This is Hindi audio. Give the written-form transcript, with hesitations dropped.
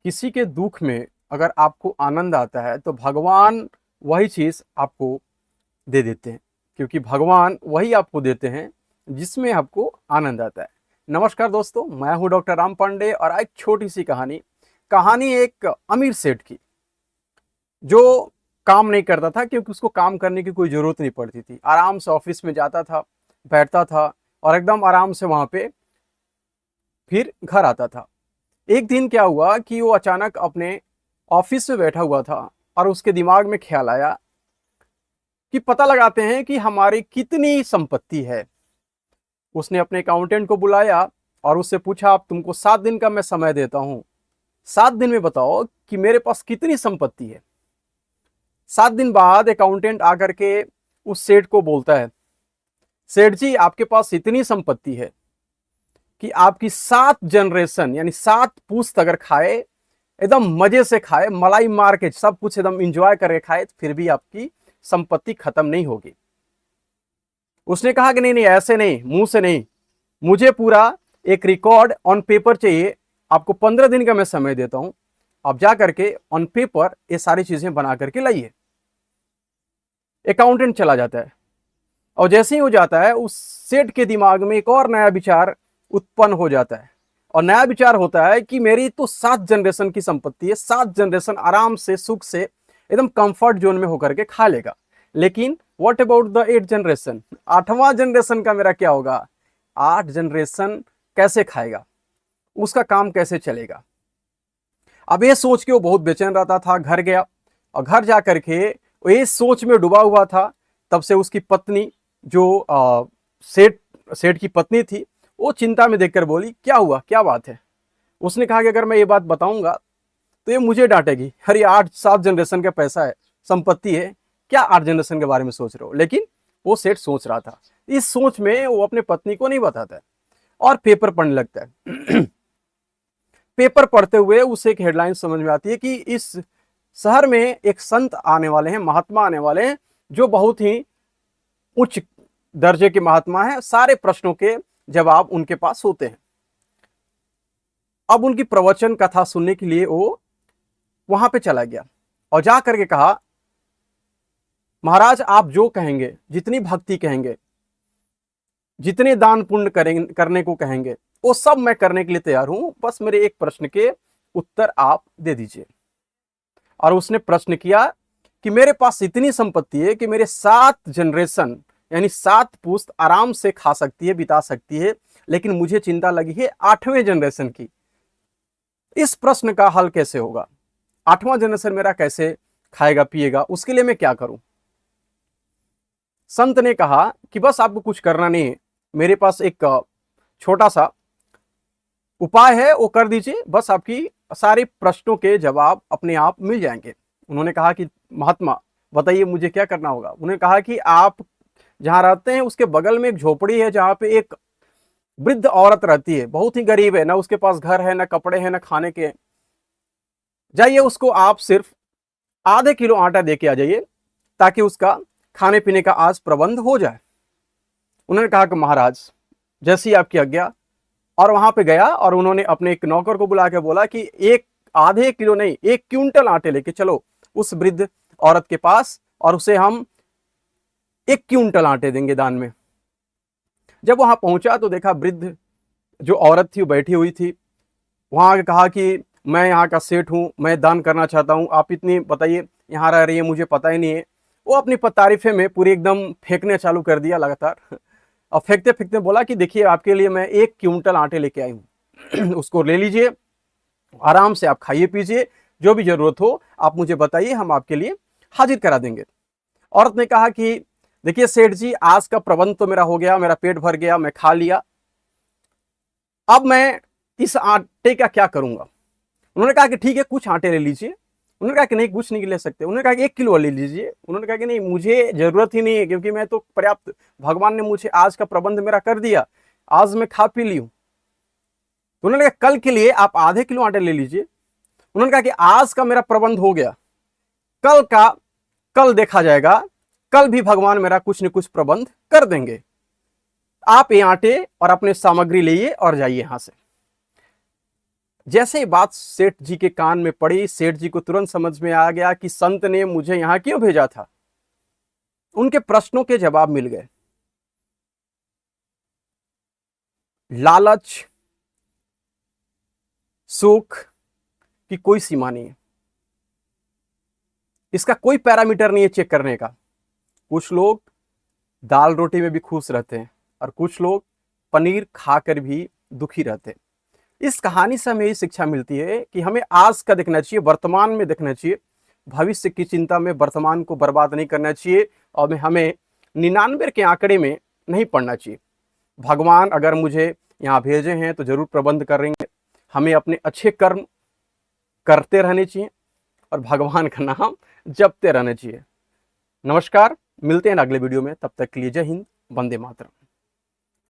किसी के दुख में अगर आपको आनंद आता है तो भगवान वही चीज़ आपको दे देते हैं, क्योंकि भगवान वही आपको देते हैं जिसमें आपको आनंद आता है। नमस्कार दोस्तों, मैं हूं डॉक्टर राम पांडे और एक छोटी सी कहानी कहानी एक अमीर सेठ की, जो काम नहीं करता था क्योंकि उसको काम करने की कोई ज़रूरत नहीं पड़ती थी। आराम से ऑफिस में जाता था, बैठता था और एकदम आराम से वहाँ पे फिर घर आता था। एक दिन क्या हुआ कि वो अचानक अपने ऑफिस में बैठा हुआ था और उसके दिमाग में ख्याल आया कि पता लगाते हैं कि हमारी कितनी संपत्ति है। उसने अपने अकाउंटेंट को बुलाया और उससे पूछा, आप तुमको 7 दिन का मैं समय देता हूं, 7 दिन में बताओ कि मेरे पास कितनी संपत्ति है। 7 दिन बाद अकाउंटेंट आकर के उस सेठ को बोलता है, सेठ जी आपके पास इतनी संपत्ति है कि आपकी 7 जनरेशन यानी 7 पुश्त अगर खाए, एकदम मजे से खाए, मलाई मार के सब कुछ एकदम इंजॉय करके खाए, फिर भी आपकी संपत्ति खत्म नहीं होगी। उसने कहा कि नहीं नहीं, ऐसे नहीं, मुंह से नहीं, मुझे पूरा एक रिकॉर्ड ऑन पेपर चाहिए। आपको 15 दिन का मैं समय देता हूं, आप जा करके ऑन पेपर ये सारी चीजें बना करके लाइए। अकाउंटेंट चला जाता है और जैसे ही हो जाता है उस सेठ के दिमाग में एक और नया विचार उत्पन्न हो जाता है। और नया विचार होता है कि मेरी तो 7 जनरेशन की संपत्ति है, 7 जनरेशन आराम से सुख से एकदम कंफर्ट जोन में होकर के खा लेगा। लेकिन व्हाट अबाउट द 8 जनरेशन, 8वां जनरेशन का मेरा क्या होगा? 8 जनरेशन कैसे खाएगा, उसका काम कैसे चलेगा? अब ये सोच के वो बहुत बेचैन रहता था। घर गया और घर जा करके वो ये सोच में डूबा हुआ था। तब से उसकी पत्नी, जो सेठ सेठ की पत्नी थी, वो चिंता में देखकर बोली, क्या हुआ, क्या बात है? उसने कहा कि अगर मैं ये बात बताऊंगा तो ये मुझे डांटेगी। अरे 8 7 जनरेशन का पैसा है, संपत्ति है, क्या 8 जनरेशन के बारे में सोच रहे हो? लेकिन वो सेठ सोच रहा था। इस सोच में वो अपने पत्नी को नहीं बताता है और पेपर पढ़ने लगता है। पेपर पढ़ते हुए उसे एक हेडलाइन समझ में आती है कि इस शहर में एक संत आने वाले हैं, महात्मा आने वाले हैं, जो बहुत ही उच्च दर्जे के महात्मा हैं। सारे प्रश्नों के जवाब उनके पास होते हैं। अब उनकी प्रवचन कथा सुनने के लिए वो वहां पे चला गया और जा करके कहा, महाराज आप जो कहेंगे, जितनी भक्ति कहेंगे, जितने दान पुण्य करने को कहेंगे, वो सब मैं करने के लिए तैयार हूं, बस मेरे एक प्रश्न के उत्तर आप दे दीजिए। और उसने प्रश्न किया कि मेरे पास इतनी संपत्ति है कि मेरे 7 जनरेशन यानी 7 पुश्त आराम से खा सकती है, बिता सकती है, लेकिन मुझे चिंता लगी है 8वें जनरेशन की। इस प्रश्न का हल कैसे होगा? 8वां जनरेशन मेरा कैसे खाएगा पिएगा, उसके लिए मैं क्या करूं? संत ने कहा कि बस आपको कुछ करना नहीं है, मेरे पास एक छोटा सा उपाय है, वो कर दीजिए, बस आपकी सारे प्रश्नों के जवाब अपने आप मिल जाएंगे। उन्होंने कहा कि महात्मा बताइए मुझे क्या करना होगा? उन्होंने कहा कि आप जहां रहते हैं उसके बगल में एक झोपड़ी है, जहां पे एक वृद्ध औरत रहती है, बहुत ही गरीब है, ना उसके पास घर है, ना कपड़े हैं, ना खाने के। जाइए, उसको आप सिर्फ आधे किलो आटा दे के आ जाइए, ताकि उसका खाने पीने का आज प्रबंध हो जाए। उन्होंने कहा कि महाराज जैसी आपकी आज्ञा। और वहां पे गया और उन्होंने अपने एक नौकर को बुला के बोला कि एक आधे किलो नहीं, 1 क्विंटल आटे लेके चलो उस वृद्ध औरत के पास, और उसे हम 1 क्विंटल आटे देंगे दान में। जब वहां पहुंचा तो देखा वृद्ध जो औरत थी वो बैठी हुई थी। वहां आके कहा कि मैं यहाँ का सेठ हूँ, मैं दान करना चाहता हूँ, आप इतनी बताइए यहाँ रह रही है, मुझे पता ही नहीं है। वो अपनी तारीफे में पूरी एकदम फेंकने चालू कर दिया लगातार। और फेंकते फेंकते बोला कि देखिए आपके लिए मैं 1 क्विंटल आटे लेके आई हूँ। उसको ले लीजिए, आराम से आप खाइए पीजिए, जो भी जरूरत हो आप मुझे बताइए, हम आपके लिए हाजिर करा देंगे। औरत ने कहा कि देखिए सेठ जी, आज का प्रबंध तो मेरा हो गया, मेरा पेट भर गया, मैं खा लिया, अब मैं इस आटे का क्या करूंगा? उन्होंने कहा कि ठीक है, कुछ आटे ले लीजिए। उन्होंने कहा कि नहीं, कुछ नहीं ले सकते। उन्होंने कहा कि 1 किलो ले लीजिए। उन्होंने कहा कि नहीं, मुझे जरूरत ही नहीं है, क्योंकि मैं तो पर्याप्त, भगवान ने मुझे आज का प्रबंध मेरा कर दिया, आज मैं खा पी ली हूं। तो उन्होंने कहा कल के लिए आप आधे किलो आटे ले लीजिए। उन्होंने कहा कि आज का मेरा प्रबंध हो गया, कल का कल देखा जाएगा, कल भी भगवान मेरा कुछ न कुछ प्रबंध कर देंगे। आप ये आटे और अपने सामग्री लीजिए और जाइए यहां से। जैसे ही बात सेठ जी के कान में पड़ी, सेठ जी को तुरंत समझ में आ गया कि संत ने मुझे यहां क्यों भेजा था। उनके प्रश्नों के जवाब मिल गए। लालच, सुख की कोई सीमा नहीं है, इसका कोई पैरामीटर नहीं है चेक करने का। कुछ लोग दाल रोटी में भी खुश रहते हैं और कुछ लोग पनीर खाकर भी दुखी रहते हैं। इस कहानी से हमें ये शिक्षा मिलती है कि हमें आज का देखना चाहिए, वर्तमान में देखना चाहिए, भविष्य की चिंता में वर्तमान को बर्बाद नहीं करना चाहिए और हमें 99 के आंकड़े में नहीं पड़ना चाहिए। भगवान अगर मुझे यहाँ भेजे हैं तो जरूर प्रबंध करेंगे। हमें अपने अच्छे कर्म करते रहने चाहिए और भगवान का नाम जपते रहना चाहिए। नमस्कार, मिलते हैं अगले वीडियो में, तब तक के लिए जय हिंद, वंदे मातरम।